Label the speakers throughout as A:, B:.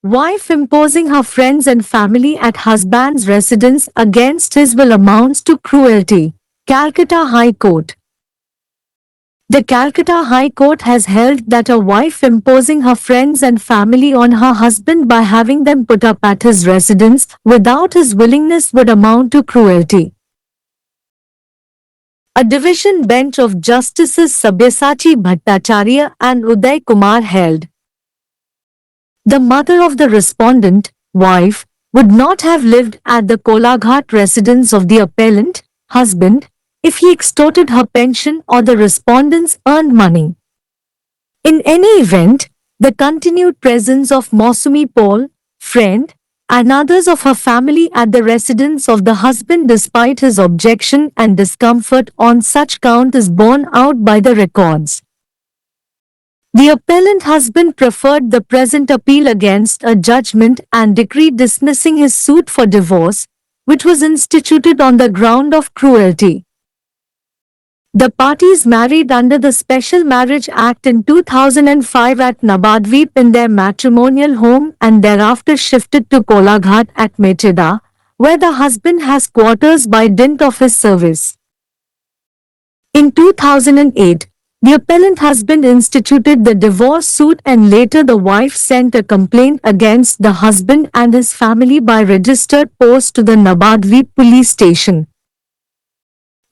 A: Wife imposing her friends and family at husband's residence against his will amounts to cruelty. Calcutta High Court. The Calcutta High Court has held that a wife imposing her friends and family on her husband by having them put up at his residence without his willingness would amount to cruelty. A division bench of Justices Sabyasachi Bhattacharya and Uday Kumar held. The mother of the respondent, wife, would not have lived at the Kolaghat residence of the appellant, husband, if he extorted her pension or the respondent's earned money. In any event, the continued presence of Mosumi Paul, friend, and others of her family at the residence of the husband despite his objection and discomfort on such count is borne out by the records. The appellant husband preferred the present appeal against a judgment and decree dismissing his suit for divorce, which was instituted on the ground of cruelty. The parties married under the Special Marriage Act in 2005 at Nabadweep in their matrimonial home and thereafter shifted to Kolaghat at Mecheda, where the husband has quarters by dint of his service. In 2008, the appellant husband instituted the divorce suit and later the wife sent a complaint against the husband and his family by registered post to the Nabadweep police station.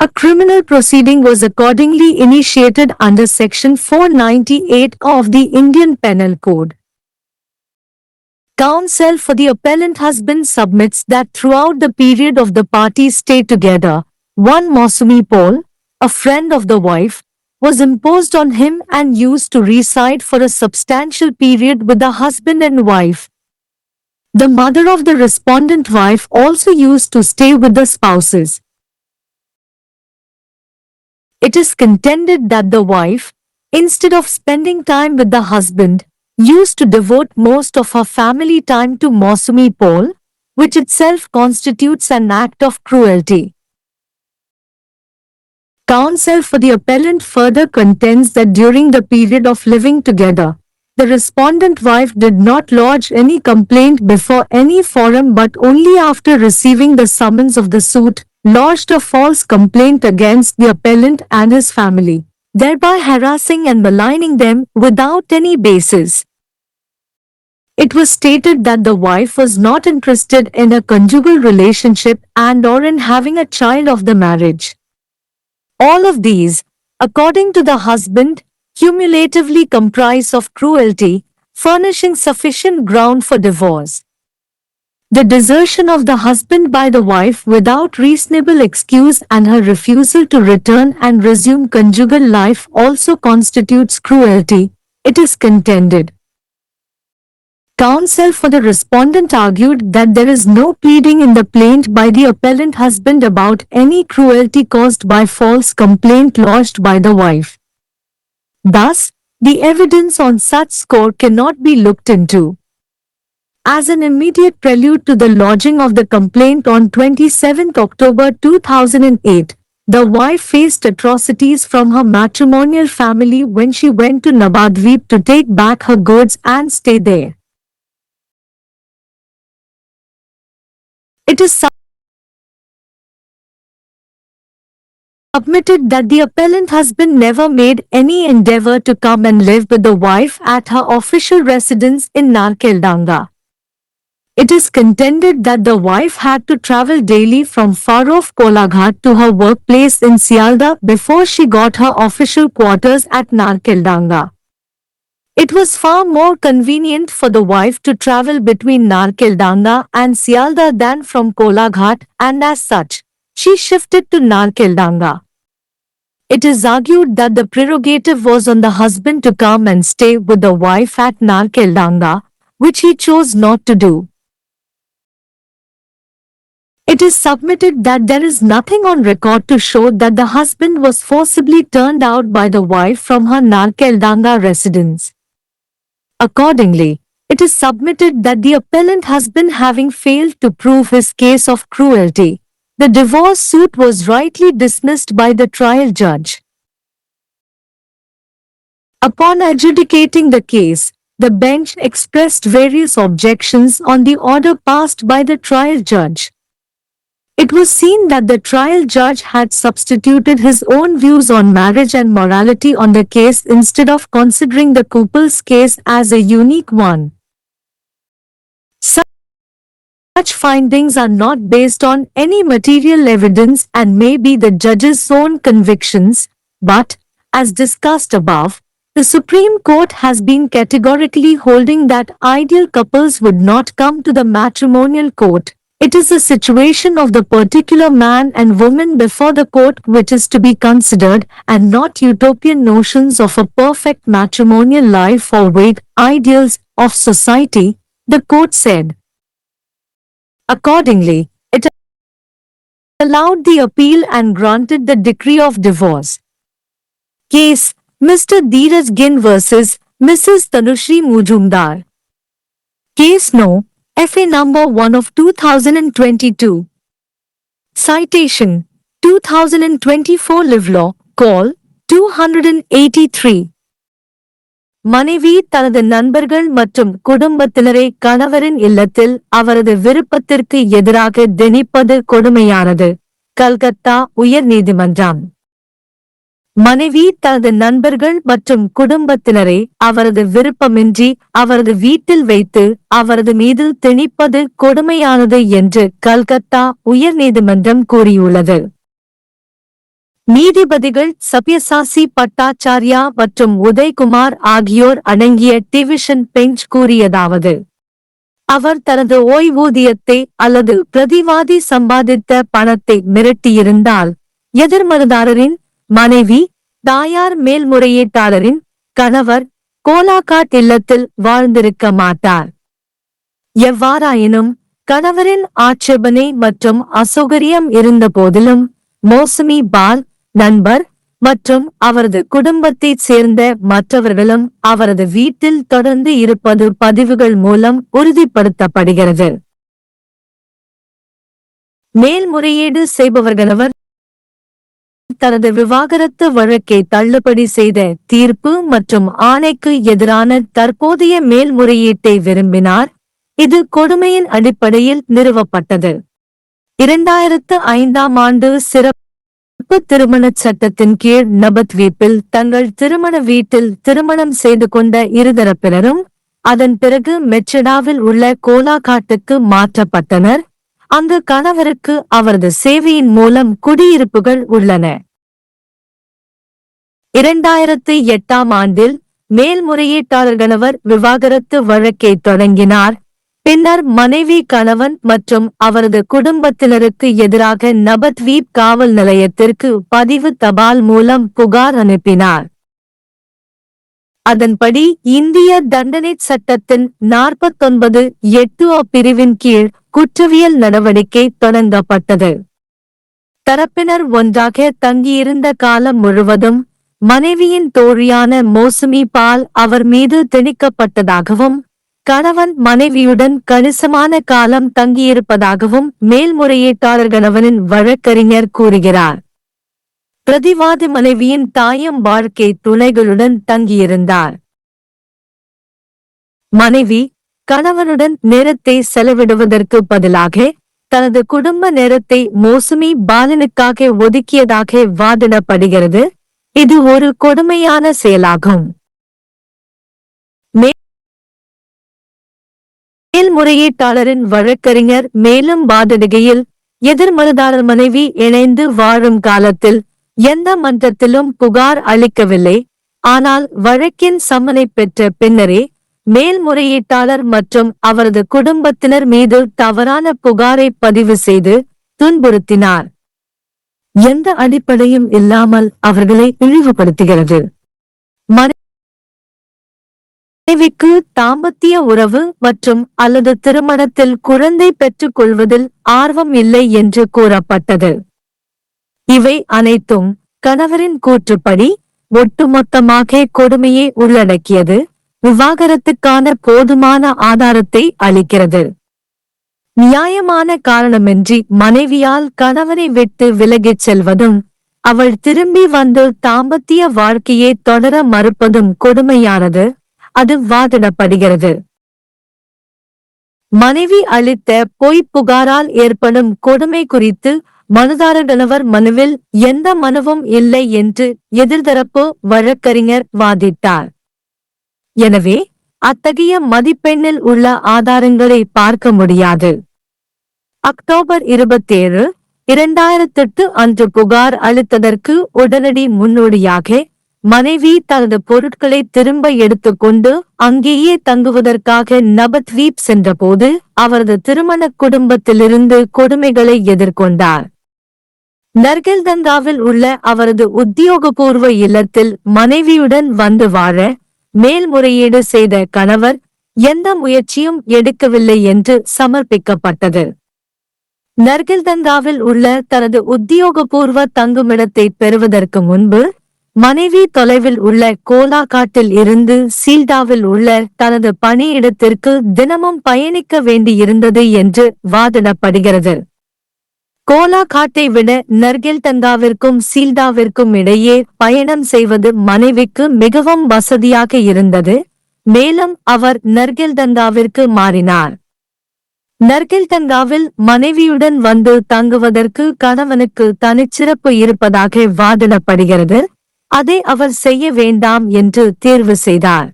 A: A criminal proceeding was accordingly initiated under Section 498 of the Indian Penal Code. Counsel for the appellant husband submits that throughout the period of the parties' stay together, one Mosumi Paul, a friend of the wife, was imposed on him and used to reside for a substantial period with the husband and wife. The mother of the respondent wife also used to stay with the spouses. It is contended that the wife, instead of spending time with the husband, used to devote most of her family time to Mosumi Paul, which itself constitutes an act of cruelty. Counsel for the appellant further contends that during the period of living together, the respondent wife did not lodge any complaint before any forum but only after receiving the summons of the suit, lodged a false complaint against the appellant and his family, thereby harassing and maligning them without any basis. It was stated that the wife was not interested in a conjugal relationship and or in having a child of the marriage. All of these, according to the husband, cumulatively comprise of cruelty, furnishing sufficient ground for divorce. The desertion of the husband by the wife without reasonable excuse and her refusal to return and resume conjugal life also constitutes cruelty, it is contended. Counsel for the respondent argued that there is no pleading in the plaint by the appellant husband about any cruelty caused by false complaint lodged by the wife. Thus, the evidence on such score cannot be looked into. As an immediate prelude to the lodging of the complaint on 27 October 2008, the wife faced atrocities from her matrimonial family when she went to Nabadweep to take back her goods and stay there. It is submitted that the appellant husband never made any endeavor to come and live with the wife at her official residence in Narkeldanga. It is contended that the wife had to travel daily from far off Kolaghat to her workplace in Sialda before she got her official quarters at Narkeldanga. It was far more convenient for the wife to travel between Narkeldanga and Sialda than from Kolaghat, and as such, she shifted to Narkeldanga. It is argued that the prerogative was on the husband to come and stay with the wife at Narkeldanga, which he chose not to do. It is submitted that there is nothing on record to show that the husband was forcibly turned out by the wife from her Narkeldanga residence. Accordingly, it is submitted that the appellant husband having failed to prove his case of cruelty, the divorce suit was rightly dismissed by the trial judge. Upon adjudicating the case, The bench expressed various objections on the order passed by the trial judge. It was seen that the trial judge had substituted his own views on marriage and morality on the case instead of considering the couple's case as a unique one. Such findings are not based on any material evidence and may be the judge's own convictions, but, as discussed above, the Supreme Court has been categorically holding that ideal couples would not come to the matrimonial court. It is the situation of the particular man and woman before the court which is to be considered, and not utopian notions of a perfect matrimonial life or vague ideals of society, the court said. Accordingly, it allowed the appeal and granted the decree of divorce. Case Mr. Dheeraj Gin vs. Mrs. Tanushri Mujumdar. Case No. FA number 1 of 2022. Citation 2024 Live Law, Call 283. மனைவி தனது நண்பர்கள் மற்றும் குடும்பத்தினரை கணவரின் இல்லத்தில் அவரது விருப்பத்திற்கு எதிராக திணிப்பது கொடுமையானது. கல்கத்தா உயர் நீதிமன்றம். மனைவி தனது நண்பர்கள் மற்றும் குடும்பத்தினரை அவரது விருப்பமின்றி அவரது வீட்டில் வைத்து அவரது மீது திணிப்பது கொடுமையானது என்று கல்கத்தா உயர்நீதிமன்றம் கூறியுள்ளது. நீதிபதிகள் சப்யசாசி பட்டாச்சார்யா மற்றும் உதய்குமார் ஆகியோர் அடங்கிய டிவிஷன் பெஞ்ச் கூறியதாவது: அவர் தனது ஓய்வூதியத்தை அல்லது பிரதிவாதி சம்பாதித்த பணத்தை மிரட்டியிருந்தால் எதிர்மனுதாரரின் மனைவி, தாயார் மேல்முறையீட்டாளரின் கணவர் கோலாகாட் இல்லத்தில் வாழ்ந்திருக்க மாட்டார். எவ்வாறாயினும் கணவரின் ஆட்சேபனை மற்றும் அசௌகரியம் இருந்த போதிலும் மோசமி பால், நண்பர் மற்றும் அவரது குடும்பத்தைச் சேர்ந்த மற்றவர்களும் அவரது வீட்டில் தொடர்ந்து இருப்பது பதிவுகள் மூலம் உறுதிப்படுத்தப்படுகிறது. மேல்முறையீடு செய்பவர்களவர் தனது விவாகரத்து வழக்கை தள்ளுபடி செய்த தீர்ப்பு மற்றும் ஆணைக்கு எதிரான தற்போதைய மேல்முறையீட்டை விரும்பினார். இது கொடுமையின் அடிப்படையில் நிறுவப்பட்டது. 2005ஆம் ஆண்டு சிறப்பு திருமணச் சட்டத்தின் கீழ் நபத்வீப்பில் தங்கள் திருமண வீட்டில் திருமணம் செய்து கொண்ட இருதரப்பினரும் அதன் பிறகு மெச்சடாவில் உள்ள கோலாகாட்டுக்கு மாற்றப்பட்டனர். அங்கு கணவருக்கு அவரது சேவையின் மூலம் குடியிருப்புகள் உள்ளன. 2008ஆம் ஆண்டில் மேல்முறையீட்டாளர் விவாகரத்து வழக்கை தொடங்கினார். பின்னர் மனைவி கணவன் மற்றும் அவரது குடும்பத்தினருக்கு எதிராக நபத்வீப் காவல் நிலையத்திற்கு பதிவு தபால் மூலம் புகார் அனுப்பினார். அதன்படி இந்திய தண்டனைச் சட்டத்தின் 49(8) பிரிவின் கீழ் குற்றவியல் நடவடிக்கை தொடங்கப்பட்டது. தரப்பினர் ஒன்றாக தங்கியிருந்த காலம் முழுவதும் மனைவியின் தோழியான மோசுமி பால் அவர் மீது திணிக்கப்பட்டதாகவும் கணவன் மனைவியுடன் கணிசமான காலம் தங்கியிருப்பதாகவும் மேல்முறையீட்டாளர் கணவனின் வழக்கறிஞர் கூறுகிறார். பிரதிவாதி மனைவியின் தாயம் வாழ்க்கை துணைகளுடன் தங்கியிருந்தார். மனைவி கணவனுடன் நேரத்தை செலவிடுவதற்கு பதிலாக தனது குடும்ப நேரத்தை மோசுமி பாலனுக்காக ஒதுக்கியதாக வாதிடப்படுகிறது. இது ஒரு கொடுமையான செயலாகும். மேல்முறையீட்டாளரின் வழக்கறிஞர் மேலும் வாதிடுகையில், எதிர்மனுதாரர் மனைவி இணைந்து வாழும் காலத்தில் எந்த மன்றத்திலும் புகார் அளிக்கவில்லை. ஆனால் வழக்கின் சம்மனை பெற்ற பின்னரே மேல்முறையீட்டாளர் மற்றும் அவரது குடும்பத்தினர் மீது தவறான புகாரை பதிவு செய்து துன்புறுத்தினார். எந்த அடிப்படையும் இல்லாமல் அவர்களை இழிவுபடுத்துகிறது. மனைவிக்கு தாம்பத்திய உறவு மற்றும் அல்லது திருமணத்தில் குழந்தை பெற்றுக் கொள்வதில் ஆர்வம் இல்லை என்று கூறப்பட்டது. இவை அனைத்தும் கணவரின் கூற்றுப்படி ஒட்டுமொத்தமாக கொடுமையை உள்ளடக்கியது. விவாகரத்துக்கான போதுமான ஆதாரத்தை அளிக்கிறது. நியாயமான காரணமின்றி மனைவியால் கணவனை விட்டு விலகிச் செல்வதும் அவள் திரும்பி வந்து தாம்பத்திய வாழ்க்கையை தொடர மறுப்பதும் கொடுமையானது. அது வாதிடப்படுகிறது. மனைவி அளித்த பொய் புகாரால் ஏற்படும் கொடுமை குறித்து மனுதாரர் மனுவில் எந்த மனுவும் இல்லை என்று எதிர்தரப்பு வழக்கறிஞர் வாதிட்டார். எனவே அத்தகைய மதிப்பெண்ணில் உள்ள ஆதாரங்களை பார்க்க முடியாது. அக்டோபர் 27, 2008 அன்று புகார் அளித்ததற்கு உடனடி முன்னோடியாக மனைவி தனது பொருட்களை திரும்ப எடுத்துக்கொண்டு அங்கேயே தங்குவதற்காக நபத்வீப் சென்றபோது அவரது திருமண குடும்பத்திலிருந்து கொடுமைகளை எதிர்கொண்டார். நர்கல்தங்காவில் உள்ள அவரது உத்தியோகபூர்வ இல்லத்தில் மனைவியுடன் வந்து வாழ மேல்முறையீடு செய்த கணவர் எந்த முயற்சியும் எடுக்கவில்லை என்று சமர்ப்பிக்கப்பட்டது. நர்கல்தங்காவில் உள்ள தனது உத்தியோகபூர்வ தங்குமிடத்தை பெறுவதற்கு முன்பு மனைவி தொலைவில் உள்ள கோலாகாட்டில் இருந்து சீல்டாவில் உள்ள தனது பணியிடத்திற்கு தினமும் பயணிக்க வேண்டியிருந்தது என்று வாதிடப்படுகிறது. கோலாகாட்டை விட நர்கல்தங்காவிற்கும் சீல்டாவிற்கும் இடையே பயணம் செய்வது மனைவிக்கு மிகவும் வசதியாக இருந்தது. மேலும் அவர் நர்கல்தங்காவிற்கு மாறினார். நர்கல்தங்காவில் மனைவியுடன் வந்து தங்குவதற்கு கணவனுக்கு தனிச்சிறப்பு இருப்பதாக வாதிடப்படுகிறது. அதை அவர் செய்ய வேண்டாம் என்று தேர்வு செய்தார்.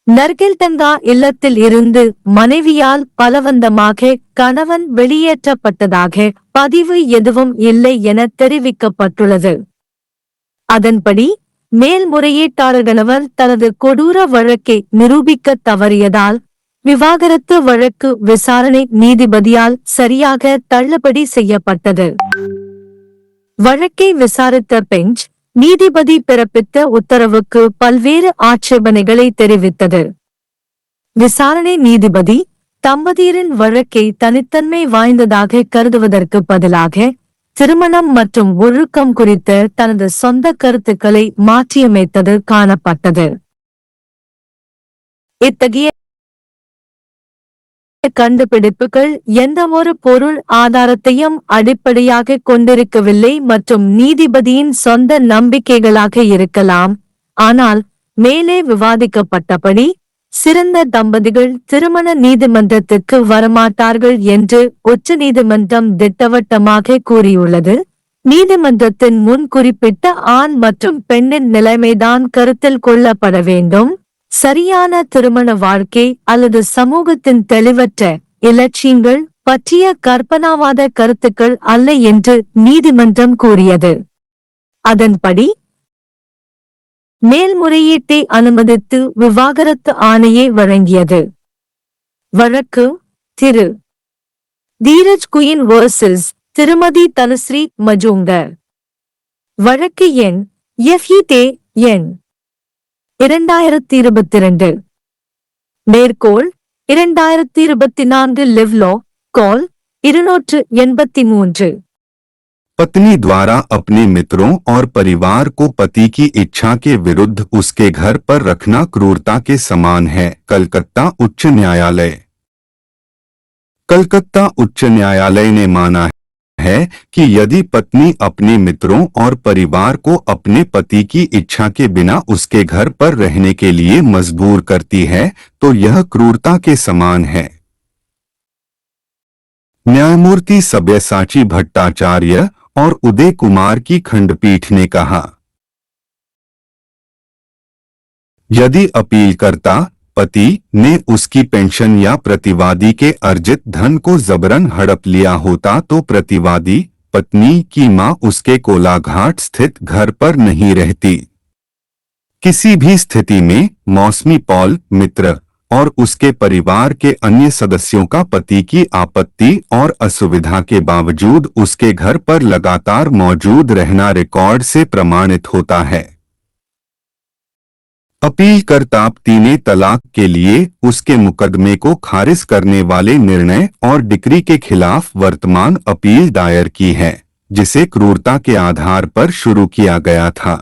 A: நர்கல்தங்கா இல்லத்தில் இருந்து மனைவியால் பலவந்தமாக கணவன் வெளியேற்றப்பட்டதாக பதிவு எதுவும் இல்லை என தெரிவிக்கப்பட்டுள்ளது. அதன்படி மேல்முறையீட்டாளர் தனது கொடூர வழக்கை நிரூபிக்க தவறியதால் விவாகரத்து வழக்கு விசாரணை நீதிபதியால் சரியாக தள்ளுபடி செய்யப்பட்டது. வழக்கை விசாரித்த பெஞ்ச் நீதிபதி பிறப்பித்த உத்தரவுக்கு பல்வேறு ஆட்சேபனைகளை தெரிவித்தது. விசாரணை நீதிபதி தம்பதியரின் வழக்கை தனித்தன்மை வாய்ந்ததாக கருதுவதற்கு பதிலாக திருமணம் மற்றும் ஒழுக்கம் குறித்த தனது சொந்த கருத்துக்களை மாற்றியமைத்தது காணப்பட்டது. இத்தகைய கண்டுபிடிப்புகள் எந்தவொரு பொருள் ஆதாரத்தையும் அடிப்படையாக கொண்டிருக்கவில்லை மற்றும் நீதிபதியின் சொந்த நம்பிக்கைகளாக இருக்கலாம். ஆனால் மேலே விவாதிக்கப்பட்டபடி சிறந்த தம்பதிகள் திருமண நீதிமன்றத்திற்கு வரமாட்டார்கள் என்று உச்சநீதிமன்றம் திட்டவட்டமாக கூறியுள்ளது. நீதிமன்றத்தின் முன் குறிப்பிட்ட ஆண் மற்றும் பெண்ணின் நிலைமைதான் கருத்தில் கொள்ளப்பட வேண்டும். சரியான திருமண வாழ்க்கை அல்லது சமூகத்தின் தெளிவற்ற இலட்சியங்கள் பற்றிய கற்பனாவாத கருத்துக்கள் அல்ல என்று நீதிமன்றம் கூறியது. அதன்படி மேல்முறையீட்டை அனுமதித்து விவாகரத்து ஆணையை வழங்கியது. வழக்கு திரு தீரஜ் குயின் வர்சஸ் திருமதி தனுஸ்ரீ மஜூம்தர். வழக்கு எண் FET எண் 2022. மேற்கோள் 2024 लिव लॉ कॉल 283.
B: पत्नी द्वारा अपने मित्रों और परिवार को पति की इच्छा के विरुद्ध उसके घर पर रखना क्रूरता के समान है। कलकत्ता उच्च न्यायालय। कलकत्ता उच्च न्यायालय ने माना है कि यदि पत्नी अपने मित्रों और परिवार को अपने पति की इच्छा के बिना उसके घर पर रहने के लिए मजबूर करती है तो यह क्रूरता के समान है। न्यायमूर्ति सब्यसाची भट्टाचार्य और उदय कुमार की खंडपीठ ने कहा, यदि अपीलकर्ता पति ने उसकी पेंशन या प्रतिवादी के अर्जित धन को जबरन हड़प लिया होता तो प्रतिवादी पत्नी की मां उसके कोलाघाट स्थित घर पर नहीं रहती। किसी भी स्थिति में मौसमी पॉल मित्र और उसके परिवार के अन्य सदस्यों का पति की आपत्ति और असुविधा के बावजूद उसके घर पर लगातार मौजूद रहना रिकॉर्ड से प्रमाणित होता है। अपीलकर्ता तीने तलाक के लिए उसके मुकदमे को खारिज करने वाले निर्णय और डिक्री के खिलाफ वर्तमान अपील दायर की है, जिसे क्रूरता के आधार पर शुरू किया गया था।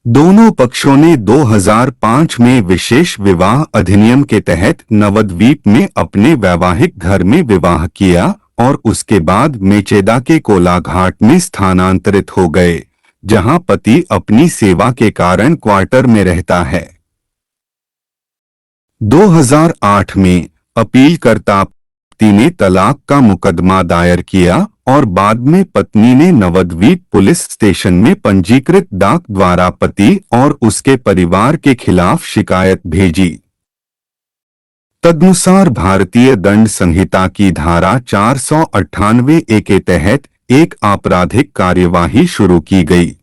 B: दोनों पक्षों ने 2005 में विशेष विवाह अधिनियम के तहत नवद्वीप में अपने वैवाहिक घर में विवाह किया और उसके बाद मेचेदा के कोलाघाट में स्थानांतरित हो गए, जहां पति अपनी सेवा के कारण क्वार्टर में रहता है। 2008 में अपीलकर्ता पति ने तलाक का मुकदमा दायर किया और बाद में पत्नी ने नवद्वीप पुलिस स्टेशन में पंजीकृत डाक द्वारा पति और उसके परिवार के खिलाफ शिकायत भेजी। तदनुसार भारतीय दंड संहिता की धारा 498A के तहत एक आपराधिक कार्यवाही शुरू की गई।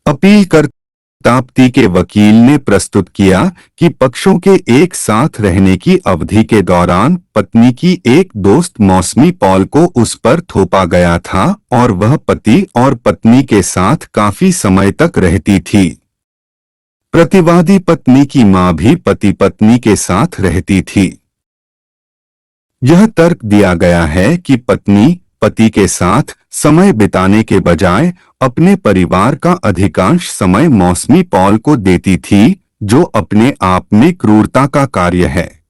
B: अपीलकर्ता पति के वकील ने प्रस्तुत किया कि पक्षों के एक साथ रहने की अवधि के दौरान पत्नी की एक दोस्त मौसमी पॉल को उस पर थोपा गया था और वह पति और पत्नी के साथ काफी समय तक रहती थी। प्रतिवादी पत्नी की मां भी पति पत्नी के साथ रहती थी। यह तर्क दिया गया है कि पत्नी पति के साथ समय बिताने के बजाय अपने परिवार का अधिकांश समय मौसमी पॉल को देती थी, जो अपने आप में क्रूरता का कार्य है।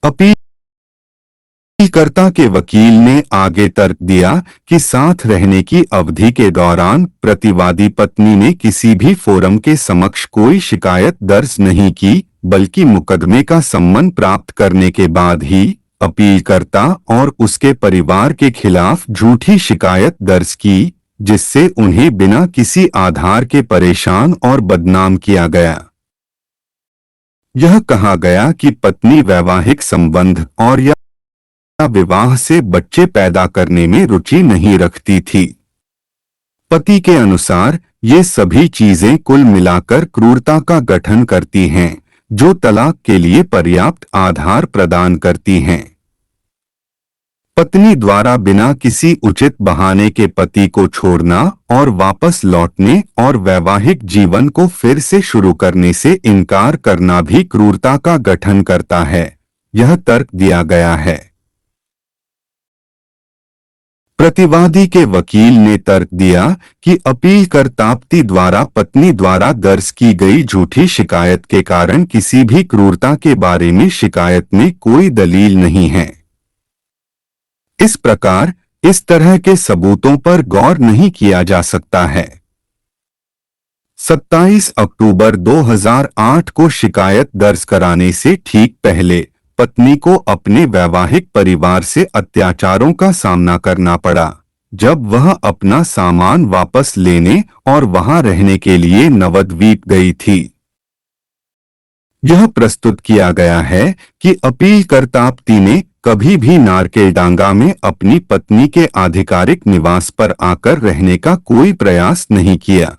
B: अपीलकर्ता के वकील ने आगे तर्क दिया कि साथ रहने की अवधि के दौरान प्रतिवादी पत्नी ने किसी भी फोरम के समक्ष कोई शिकायत दर्ज नहीं की, बल्कि मुकदमे का सम्मन प्राप्त करने के बाद ही अपीलकर्ता और उसके परिवार के खिलाफ झूठी शिकायत दर्ज की, जिससे उन्हें बिना किसी आधार के परेशान और बदनाम किया गया। यह कहा गया कि पत्नी वैवाहिक संबंध और या विवाह से बच्चे पैदा करने में रुचि नहीं रखती थी। पति के अनुसार ये सभी चीजें कुल मिलाकर क्रूरता का गठन करती हैं, जो तलाक के लिए पर्याप्त आधार प्रदान करती हैं। पत्नी द्वारा बिना किसी उचित बहाने के पति को छोड़ना और वापस लौटने और वैवाहिक जीवन को फिर से शुरू करने से इनकार करना भी क्रूरता का गठन करता है, यह तर्क दिया गया है। प्रतिवादी के वकील ने तर्क दिया कि अपीलकर्ता पति द्वारा पत्नी द्वारा दर्ज की गई झूठी शिकायत के कारण किसी भी क्रूरता के बारे में शिकायत में कोई दलील नहीं है। इस प्रकार इस तरह के सबूतों पर गौर नहीं किया जा सकता है। 27 अक्टूबर 2008 को शिकायत दर्ज कराने से ठीक पहले पत्नी को अपने वैवाहिक परिवार से अत्याचारों का सामना करना पड़ा, जब वह अपना सामान वापस लेने और वहां रहने के लिए नवद्वीप गई थी। यह प्रस्तुत किया गया है कि अपीलकर्ता पति ने कभी भी नारकेलडांगा में अपनी पत्नी के आधिकारिक निवास पर आकर रहने का कोई प्रयास नहीं किया।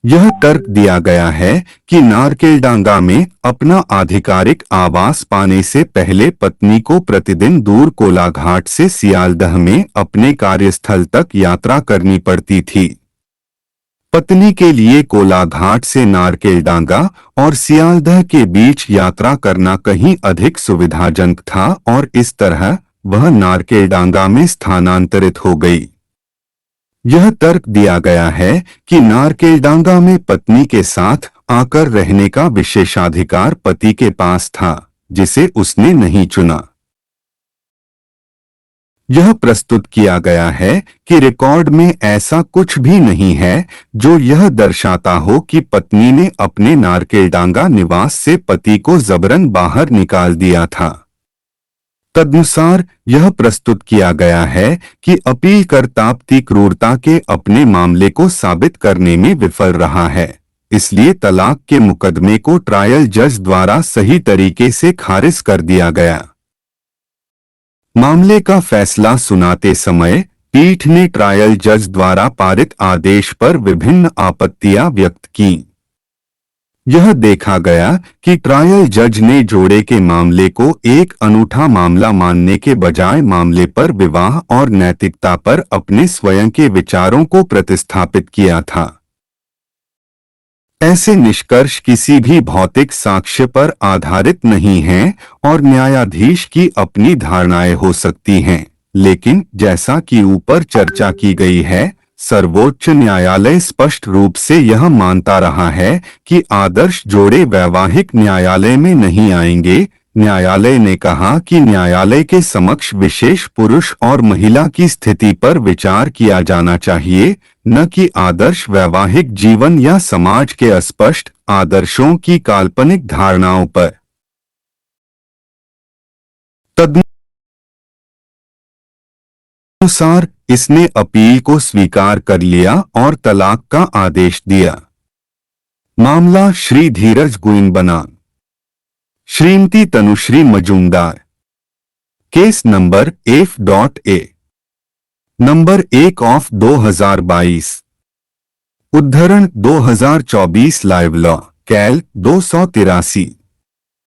B: यह तर्क दिया गया है कि नारकेलडांगा में अपना आधिकारिक आवास पाने से पहले पत्नी को प्रतिदिन दूर कोलाघाट से सियालदह में अपने कार्यस्थल तक यात्रा करनी पड़ती थी। पत्नी के लिए कोलाघाट से नारकेलडांगा और सियालदह के बीच यात्रा करना कहीं अधिक सुविधाजनक था और इस तरह वह नारकेलडांगा में स्थानांतरित हो गई। यह तर्क दिया गया है कि नारकेलडांगा में पत्नी के साथ आकर रहने का विशेषाधिकार पति के पास था, जिसे उसने नहीं चुना। यह प्रस्तुत किया गया है कि रिकॉर्ड में ऐसा कुछ भी नहीं है जो यह दर्शाता हो कि पत्नी ने अपने नारकेलडांगा निवास से पति को जबरन बाहर निकाल दिया था। तदनुसार यह प्रस्तुत किया गया है कि अपीलकर्ता पति क्रूरता के अपने मामले को साबित करने में विफल रहा है, इसलिए तलाक के मुकदमे को ट्रायल जज द्वारा सही तरीके से खारिज कर दिया गया। मामले का फैसला सुनाते समय पीठ ने ट्रायल जज द्वारा पारित आदेश पर विभिन्न आपत्तियां व्यक्त की। यह देखा गया कि ट्रायल जज ने जोड़े के मामले को एक अनूठा मामला मानने के बजाय मामले पर विवाह और नैतिकता पर अपने स्वयं के विचारों को प्रतिस्थापित किया था। ऐसे निष्कर्ष किसी भी भौतिक साक्ष्य पर आधारित नहीं हैं और न्यायाधीश की अपनी धारणाएं हो सकती हैं, लेकिन जैसा कि ऊपर चर्चा की गई है, सर्वोच्च न्यायालय स्पष्ट रूप से यह मानता रहा है कि आदर्श जोड़े वैवाहिक न्यायालय में नहीं आएंगे, न्यायालय ने कहा कि न्यायालय के समक्ष विशेष पुरुष और महिला की स्थिति पर विचार किया जाना चाहिए, न कि आदर्श वैवाहिक जीवन या समाज के अस्पष्ट आदर्शों की काल्पनिक धारणाओं पर। तदनुसार इसने अपील को स्वीकार कर लिया और तलाक का आदेश दिया। मामला श्री धीरज गुइन बना, Shrimati Tanushree Majumdar, case number F.A. Number 1 of 2022, उद्धरण 2024 लाइव लॉ कैल 283।